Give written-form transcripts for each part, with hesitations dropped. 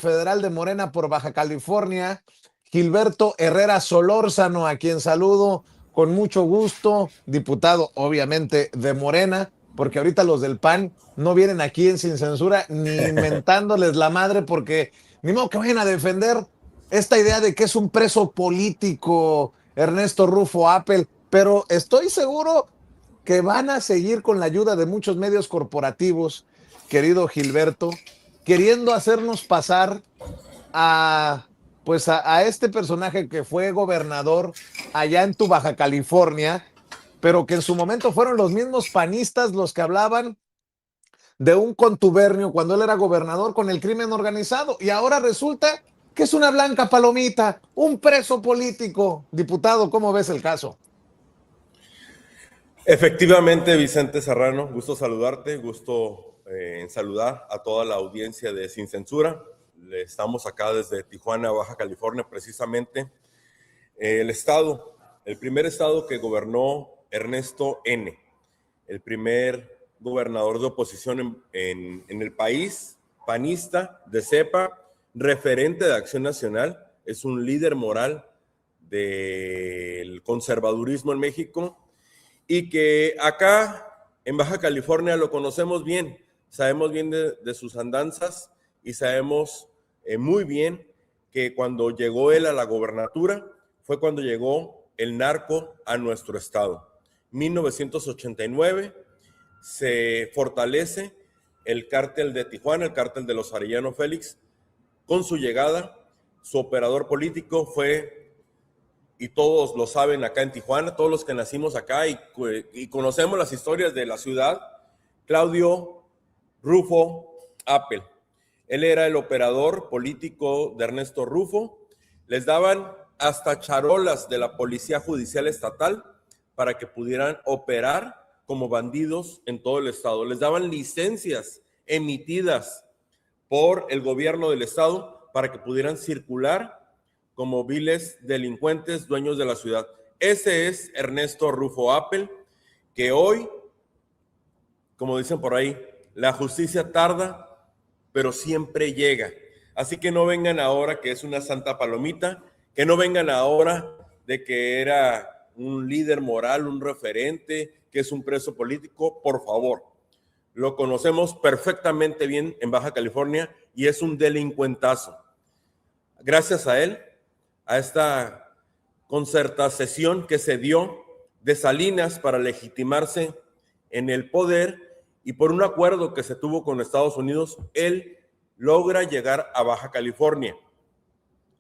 federal de Morena por Baja California, Gilberto Herrera Solórzano, a quien saludo con mucho gusto, diputado obviamente de Morena, porque ahorita los del PAN no vienen aquí en Sin Censura ni mentándoles la madre, porque ni modo que vayan a defender esta idea de que es un preso político Ernesto Rufo Appel, pero estoy seguro que van a seguir con la ayuda de muchos medios corporativos, querido Gilberto, queriendo hacernos pasar a, pues a este personaje que fue gobernador allá en tu Baja California, pero que en su momento fueron los mismos panistas los que hablaban de un contubernio cuando él era gobernador con el crimen organizado, y ahora resulta que es una blanca palomita, un preso político. Diputado, ¿cómo ves el caso? Efectivamente, Vicente Serrano, gusto saludarte, gusto en saludar a toda la audiencia de Sin Censura. Estamos acá desde Tijuana, Baja California, precisamente el primer estado que gobernó Ernesto N., el primer gobernador de oposición en el país, panista de cepa, referente de Acción Nacional, es un líder moral del conservadurismo en México, y que acá en Baja California lo conocemos bien, sabemos bien de sus andanzas y sabemos muy bien que cuando llegó él a la gobernatura fue cuando llegó el narco a nuestro estado. 1989 se fortalece el cártel de Tijuana, el cártel de los Arellano Félix. Con su llegada, su operador político fue, y todos lo saben acá en Tijuana, todos los que nacimos acá y conocemos las historias de la ciudad, Claudio Rufo Appel. Él era el operador político de Ernesto Rufo. Les daban hasta charolas de la Policía Judicial Estatal para que pudieran operar como bandidos en todo el estado. Les daban licencias emitidas por el gobierno del estado para que pudieran circular como viles delincuentes dueños de la ciudad. Ese es Ernesto Rufo Appel, que hoy, como dicen por ahí, la justicia tarda, pero siempre llega. Así que no vengan ahora que es una santa palomita, que no vengan ahora de que era un líder moral, un referente, que es un preso político. Por favor, lo conocemos perfectamente bien en Baja California y es un delincuentazo. Gracias a él, a esta concertación que se dio de Salinas para legitimarse en el poder, y por un acuerdo que se tuvo con Estados Unidos, él logra llegar a Baja California.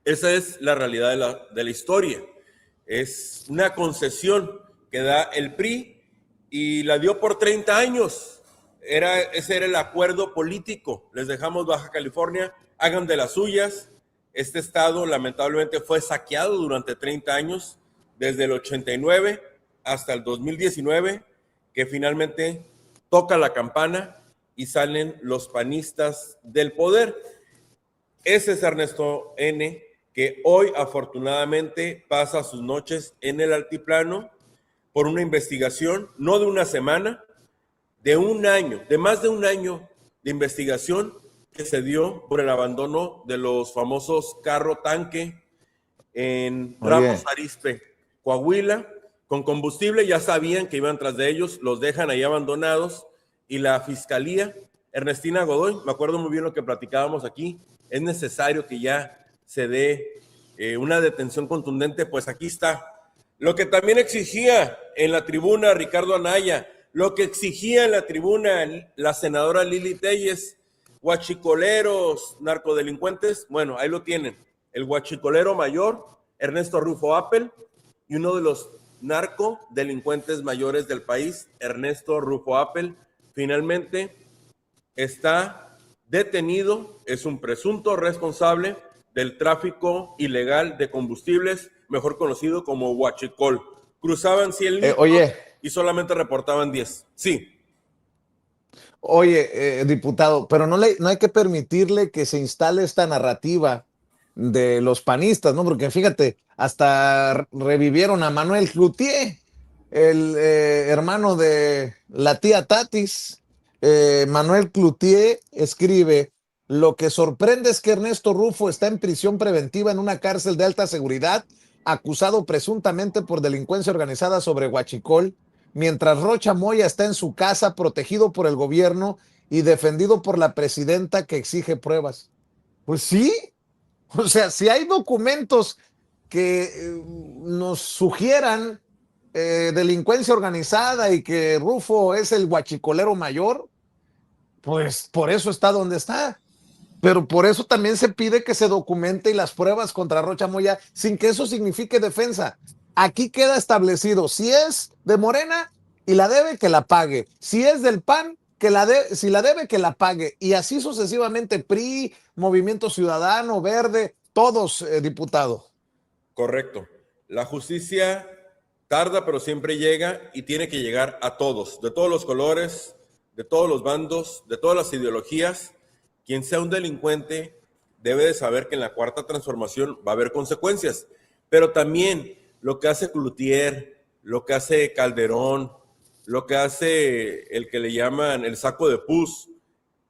Esa es la realidad de la historia. Es una concesión que da el PRI y la dio por 30 años. Ese era el acuerdo político. Les dejamos Baja California, hagan de las suyas. Este estado lamentablemente fue saqueado durante 30 años, desde el 89 hasta el 2019, que finalmente toca la campana y salen los panistas del poder. Ese es Ernesto N., que hoy afortunadamente pasa sus noches en el altiplano por una investigación, no de una semana, de un año, de más de un año de investigación que se dio por el abandono de los famosos carro tanque en Ramos Arizpe, Coahuila, con combustible. Ya sabían que iban tras de ellos, los dejan ahí abandonados, y la fiscalía, Ernestina Godoy, me acuerdo muy bien lo que platicábamos aquí, es necesario que ya se dé una detención contundente. Pues aquí está. Lo que también exigía en la tribuna Ricardo Anaya, lo que exigía en la tribuna la senadora Lili Telles, huachicoleros, narcodelincuentes, bueno, ahí lo tienen. El huachicolero mayor, Ernesto Rufo Appel, y uno de los narcodelincuentes mayores del país, Ernesto Rufo Appel, finalmente está detenido. Es un presunto responsable del tráfico ilegal de combustibles, mejor conocido como huachicol. Cruzaban 100 litros y solamente reportaban 10. Sí. Oye, diputado, pero no hay que permitirle que se instale esta narrativa de los panistas, ¿no? Porque fíjate, hasta revivieron a Manuel Cloutier, el hermano de la tía Tatis. Manuel Cloutier escribe Lo que sorprende es que Ernesto Rufo está en prisión preventiva en una cárcel de alta seguridad, acusado presuntamente por delincuencia organizada sobre Huachicol, mientras Rocha Moya está en su casa protegido por el gobierno y defendido por la presidenta que exige pruebas. Pues sí, o sea, si hay documentos que nos sugieran delincuencia organizada y que Rufo es el guachicolero mayor, pues por eso está donde está. Pero por eso también se pide que se documente y las pruebas contra Rocha Moya sin que eso signifique defensa. Aquí queda establecido, si es de Morena y la debe, que la pague. Si es del PAN, si la debe, que la pague. Y así sucesivamente, PRI, Movimiento Ciudadano, Verde, todos, diputado. Correcto. La justicia tarda, pero siempre llega y tiene que llegar a todos, de todos los colores, de todos los bandos, de todas las ideologías. Quien sea un delincuente debe de saber que en la cuarta transformación va a haber consecuencias, pero también lo que hace Cloutier, lo que hace Calderón, lo que hace el que le llaman el saco de pus,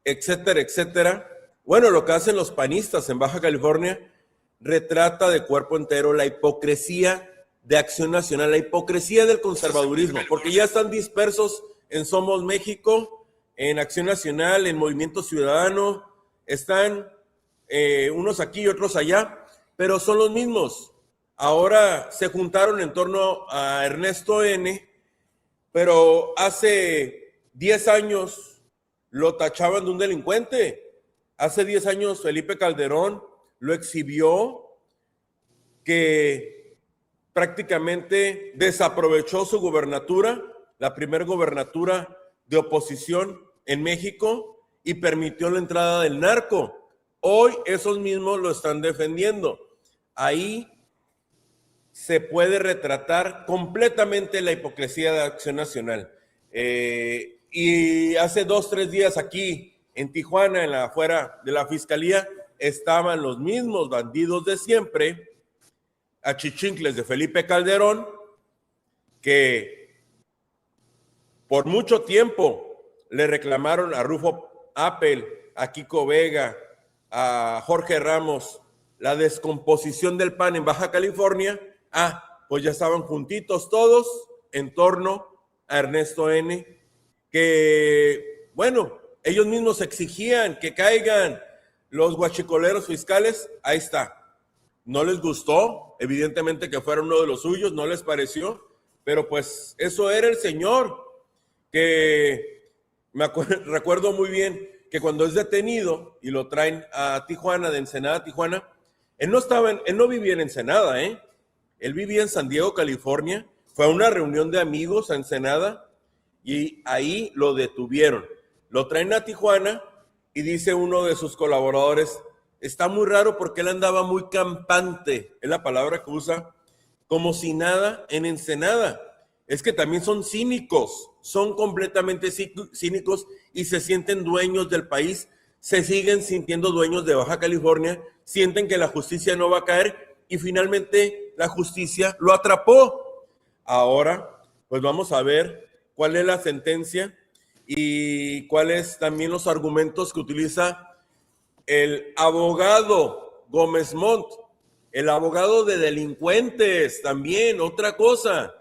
etcétera, etcétera. Bueno, lo que hacen los panistas en Baja California retrata de cuerpo entero la hipocresía de Acción Nacional, la hipocresía del conservadurismo, porque ya están dispersos en Somos México, en Acción Nacional, en Movimiento Ciudadano, están unos aquí y otros allá, pero son los mismos. Ahora se juntaron en torno a Ernesto N., pero hace 10 años lo tachaban de un delincuente. Hace 10 años Felipe Calderón lo exhibió, que prácticamente desaprovechó su gobernatura, la primera gobernatura de oposición en México, y permitió la entrada del narco. Hoy esos mismos lo están defendiendo. Ahí se puede retratar completamente la hipocresía de Acción Nacional. Y hace 2-3 días aquí en Tijuana, en la afuera de la fiscalía, estaban los mismos bandidos de siempre, achichincles de Felipe Calderón, que por mucho tiempo le reclamaron a Rufo Apple, a Kiko Vega, a Jorge Ramos, la descomposición del PAN en Baja California. Pues ya estaban juntitos todos en torno a Ernesto N., que, bueno, ellos mismos exigían que caigan los guachicoleros fiscales. Ahí está. No les gustó, evidentemente, que fuera uno de los suyos, no les pareció, pero pues eso era el señor, que recuerdo muy bien que cuando es detenido y lo traen a Tijuana, de Ensenada a Tijuana, él no vivía en Ensenada, él vivía en San Diego, California. Fue a una reunión de amigos a Ensenada y ahí lo detuvieron. Lo traen a Tijuana y dice uno de sus colaboradores, está muy raro porque él andaba muy campante, es la palabra que usa, como si nada en Ensenada. Es que también son cínicos, son completamente cínicos y se sienten dueños del país, se siguen sintiendo dueños de Baja California, sienten que la justicia no va a caer y finalmente la justicia lo atrapó. Ahora, pues vamos a ver cuál es la sentencia y cuáles también los argumentos que utiliza el abogado Gómez Montt, el abogado de delincuentes también, otra cosa.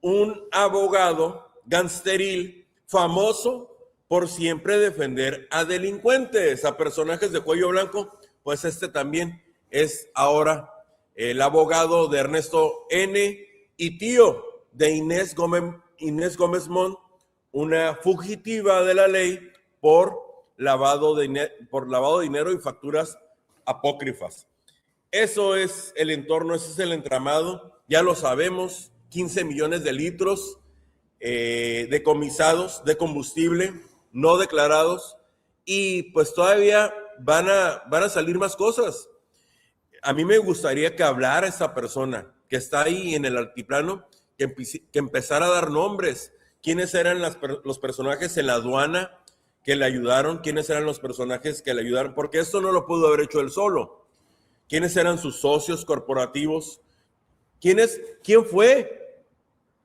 Un abogado gangsteril famoso por siempre defender a delincuentes, a personajes de cuello blanco. Pues este también es ahora el abogado de Ernesto N. y tío de Inés Gómez Montt, una fugitiva de la ley por lavado de dinero y facturas apócrifas. Eso es el entorno, ese es el entramado, ya lo sabemos. 15 millones de litros decomisados de combustible no declarados, y pues todavía van a salir más cosas. A mí me gustaría que hablara esa persona que está ahí en el altiplano, que empezara a dar nombres. ¿Quiénes eran los personajes en la aduana que le ayudaron? ¿Quiénes eran los personajes que le ayudaron? Porque esto no lo pudo haber hecho él solo. ¿Quiénes eran sus socios corporativos? ¿Quién fue?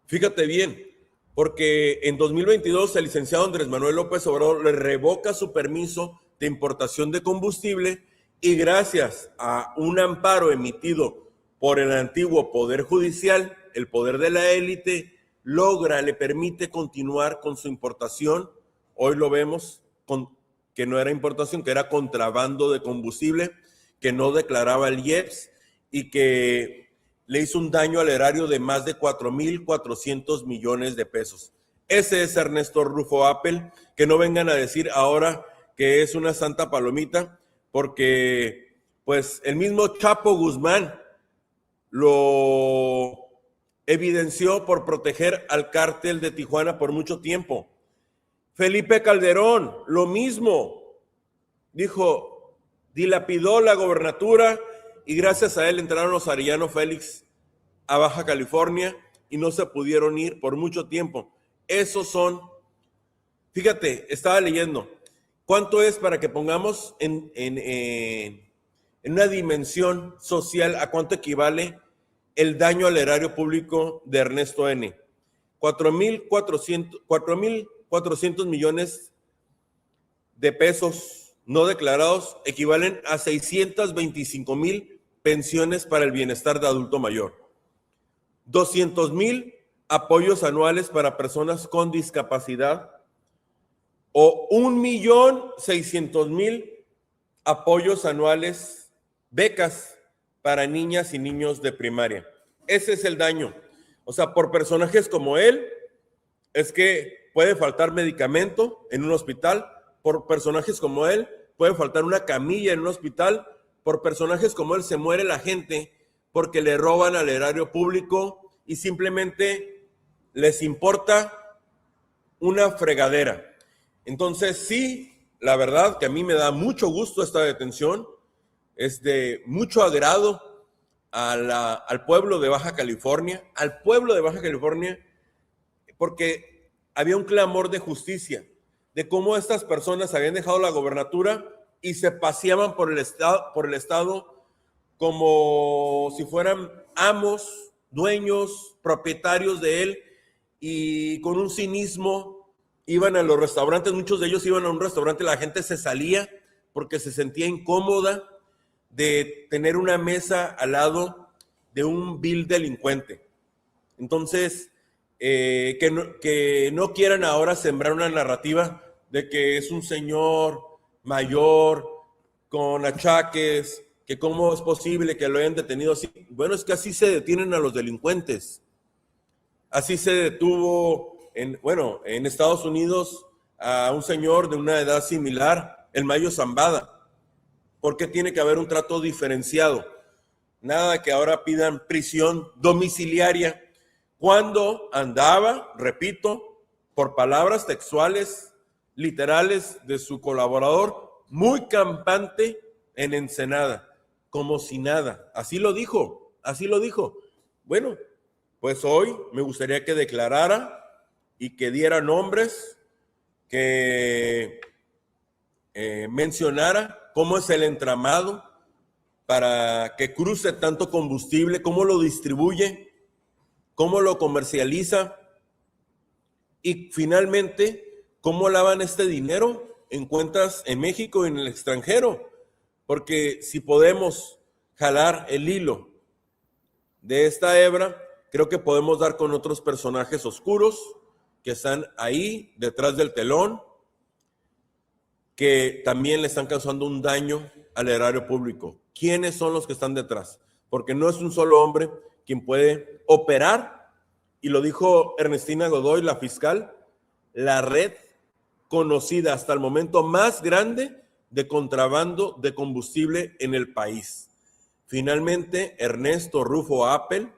Fíjate bien, porque en 2022 el licenciado Andrés Manuel López Obrador le revoca su permiso de importación de combustible y gracias a un amparo emitido por el antiguo Poder Judicial, el poder de la élite le permite continuar con su importación. Hoy lo vemos que no era importación, que era contrabando de combustible, que no declaraba el IEPS y que le hizo un daño al erario de más de 4,400 millones de pesos. Ese es Ernesto Rufo Appel, que no vengan a decir ahora que es una santa palomita, porque pues el mismo Chapo Guzmán lo evidenció por proteger al cártel de Tijuana por mucho tiempo. Felipe Calderón, lo mismo, dijo, dilapidó la gobernatura y gracias a él entraron los Arellano Félix a Baja California y no se pudieron ir por mucho tiempo. Esos son, fíjate, estaba leyendo, ¿cuánto es para que pongamos en una dimensión social a cuánto equivale el daño al erario público de Ernesto N? 4,400 millones de pesos no declarados equivalen a 625,000 pensiones para el bienestar de adulto mayor, 200,000 apoyos anuales para personas con discapacidad o 1,600,000 apoyos anuales, becas para niñas y niños de primaria. Ese es el daño. O sea, por personajes como él, es que puede faltar medicamento en un hospital. Por personajes como él, puede faltar una camilla en un hospital. Por personajes como él, se muere la gente porque le roban al erario público y simplemente les importa una fregadera. Entonces, sí, la verdad que a mí me da mucho gusto esta detención. Es de mucho agrado al pueblo de Baja California, porque había un clamor de justicia, de cómo estas personas habían dejado la gobernatura y se paseaban por el estado como si fueran amos, dueños, propietarios de él, y con un cinismo iban a los restaurantes. Muchos de ellos iban a un restaurante, la gente se salía porque se sentía incómoda de tener una mesa al lado de un vil delincuente. Entonces, que no quieran ahora sembrar una narrativa de que es un señor mayor con achaques, que cómo es posible que lo hayan detenido así. Bueno, es que así se detienen a los delincuentes. Así se detuvo en Estados Unidos a un señor de una edad similar, el Mayo Zambada. ¿Por qué tiene que haber un trato diferenciado? Nada que ahora pidan prisión domiciliaria cuando andaba, repito, por palabras textuales, literales de su colaborador, muy campante en Ensenada, como si nada. Así lo dijo. Bueno, pues hoy me gustaría que declarara y que diera nombres, que mencionara cómo es el entramado para que cruce tanto combustible, cómo lo distribuye, cómo lo comercializa y finalmente cómo lavan este dinero en cuentas en México y en el extranjero. Porque si podemos jalar el hilo de esta hebra, creo que podemos dar con otros personajes oscuros que están ahí detrás del telón, que también le están causando un daño al erario público. ¿Quiénes son los que están detrás? Porque no es un solo hombre quien puede operar, y lo dijo Ernestina Godoy, la fiscal, la red conocida hasta el momento más grande de contrabando de combustible en el país. Finalmente, Ernesto Rufo Appel,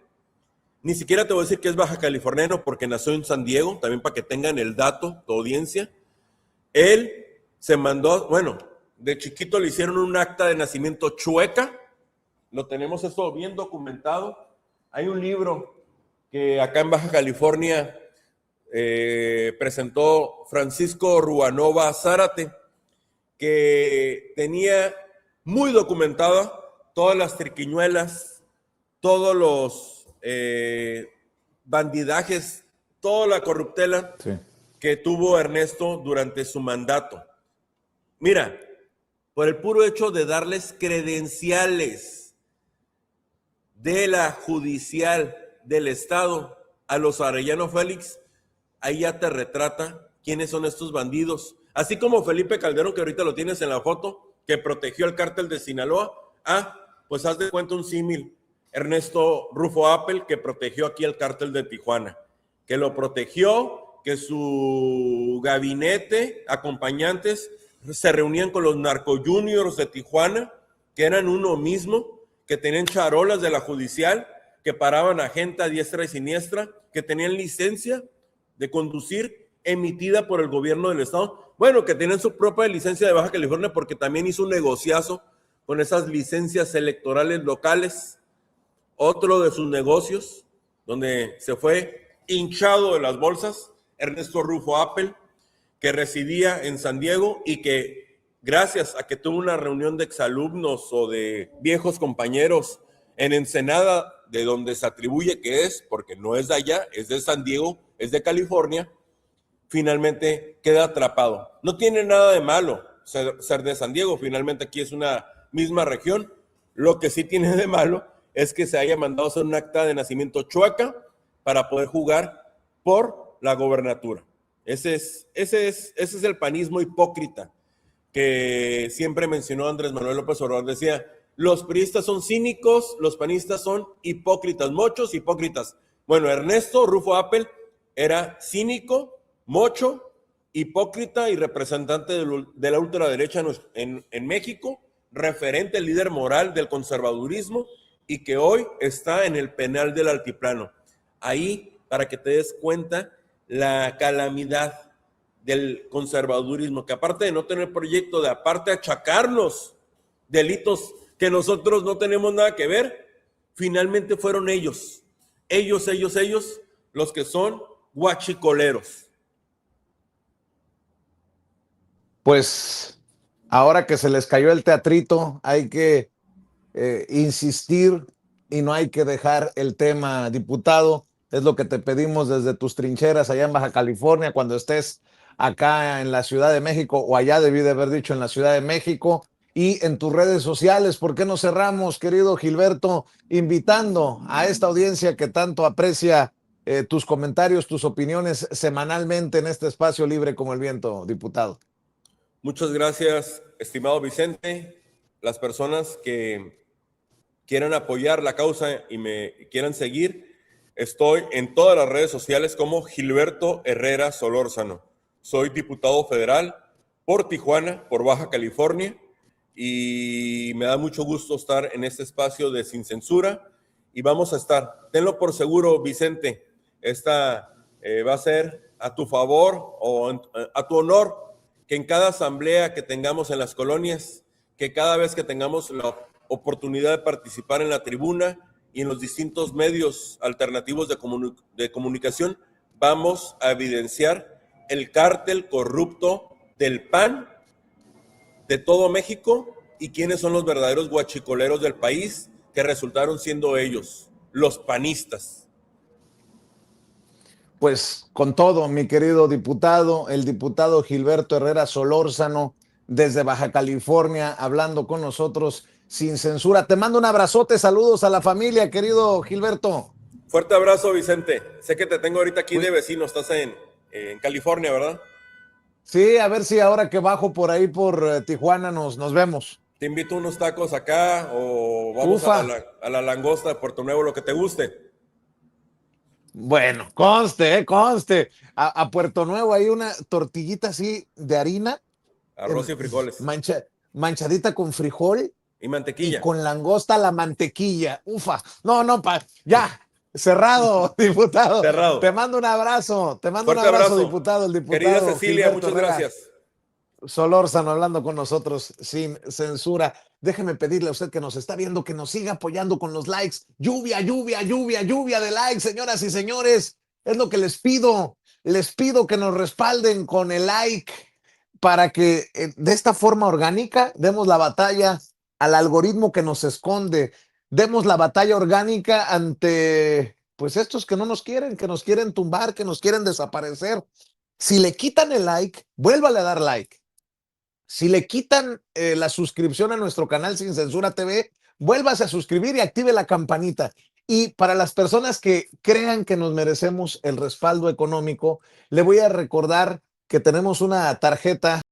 ni siquiera te voy a decir que es baja californiano porque nació en San Diego, también para que tengan el dato, tu audiencia. Él se mandó, de chiquito le hicieron un acta de nacimiento chueca, lo tenemos esto bien documentado. Hay un libro que acá en Baja California presentó Francisco Ruanova Zárate, que tenía muy documentada todas las triquiñuelas, todos los bandidajes, toda la corruptela que tuvo Ernesto durante su mandato. Mira, por el puro hecho de darles credenciales de la judicial del Estado a los Arellano Félix, ahí ya te retrata quiénes son estos bandidos. Así como Felipe Calderón, que ahorita lo tienes en la foto, que protegió al cártel de Sinaloa. Pues haz de cuenta un símil. Ernesto Rufo Appel, que protegió aquí al cártel de Tijuana, que lo protegió, que su gabinete, acompañantes, se reunían con los narco juniors de Tijuana, que eran uno mismo, que tenían charolas de la judicial, que paraban a gente a diestra y siniestra, que tenían licencia de conducir emitida por el gobierno del estado. Bueno, que tenían su propia licencia de Baja California, porque también hizo un negociazo con esas licencias electorales locales. Otro de sus negocios, donde se fue hinchado de las bolsas, Ernesto Rufo Appel, que residía en San Diego y que gracias a que tuvo una reunión de exalumnos o de viejos compañeros en Ensenada, de donde se atribuye que es, porque no es de allá, es de San Diego, es de California, finalmente queda atrapado. No tiene nada de malo ser de San Diego, finalmente aquí es una misma región. Lo que sí tiene de malo es que se haya mandado a hacer un acta de nacimiento chueca para poder jugar por la gobernatura. Ese es el panismo hipócrita que siempre mencionó Andrés Manuel López Obrador. Decía, los priistas son cínicos, los panistas son hipócritas, mochos hipócritas. Bueno, Ernesto Rufo Appel era cínico, mocho, hipócrita y representante de la ultraderecha en México, referente, líder moral del conservadurismo y que hoy está en el penal del altiplano. Ahí, para que te des cuenta la calamidad del conservadurismo, que aparte de no tener proyecto, de aparte achacarnos delitos que nosotros no tenemos nada que ver, finalmente fueron ellos los que son guachicoleros. Pues ahora que se les cayó el teatrito, hay que insistir y no hay que dejar el tema, diputado. Es lo que te pedimos desde tus trincheras allá en Baja California, cuando estés acá en la Ciudad de México, o allá debí de haber dicho en la Ciudad de México, y en tus redes sociales. ¿Por qué no cerramos, querido Gilberto, invitando a esta audiencia que tanto aprecia tus comentarios, tus opiniones semanalmente en este espacio libre como el viento, diputado? Muchas gracias, estimado Vicente. Las personas que quieran apoyar la causa y me quieran seguir, estoy en todas las redes sociales como Gilberto Herrera Solórzano. Soy diputado federal por Tijuana, por Baja California, y me da mucho gusto estar en este espacio de Sin Censura, y vamos a estar, tenlo por seguro, Vicente, esta va a ser a tu favor o a tu honor, que en cada asamblea que tengamos en las colonias, que cada vez que tengamos la oportunidad de participar en la tribuna y en los distintos medios alternativos de comunicación, vamos a evidenciar el cártel corrupto del PAN de todo México y quiénes son los verdaderos guachicoleros del país, que resultaron siendo ellos, los panistas. Pues con todo, mi querido diputado, el diputado Gilberto Herrera Solórzano, desde Baja California, hablando con nosotros sin censura. Te mando un abrazote, saludos a la familia, querido Gilberto. Fuerte abrazo, Vicente. Sé que te tengo ahorita aquí de vecino, estás en California, ¿verdad? Sí, a ver si ahora que bajo por ahí por Tijuana nos vemos. Te invito a unos tacos acá o vamos a la langosta de Puerto Nuevo, lo que te guste. Bueno, conste, conste. A Puerto Nuevo hay una tortillita así de harina. Arroz y frijoles. Manchadita con frijol. Y mantequilla. Y con langosta la mantequilla. Ufa. No, ya. Cerrado, diputado. Cerrado. Te mando un abrazo. Te mando Fuerte un abrazo, abrazo, diputado. El diputado querida Cecilia, Gilberto muchas Herrera gracias. Solórzano hablando con nosotros sin censura. Déjeme pedirle a usted que nos está viendo que nos siga apoyando con los likes. Lluvia de likes, señoras y señores. Es lo que les pido. Les pido que nos respalden con el like para que de esta forma orgánica demos la batalla al algoritmo que nos esconde. Demos la batalla orgánica ante pues estos que no nos quieren, que nos quieren tumbar, que nos quieren desaparecer. Si le quitan el like, vuélvale a dar like. Si le quitan la suscripción a nuestro canal Sin Censura TV, vuélvase a suscribir y active la campanita. Y para las personas que crean que nos merecemos el respaldo económico, le voy a recordar que tenemos una tarjeta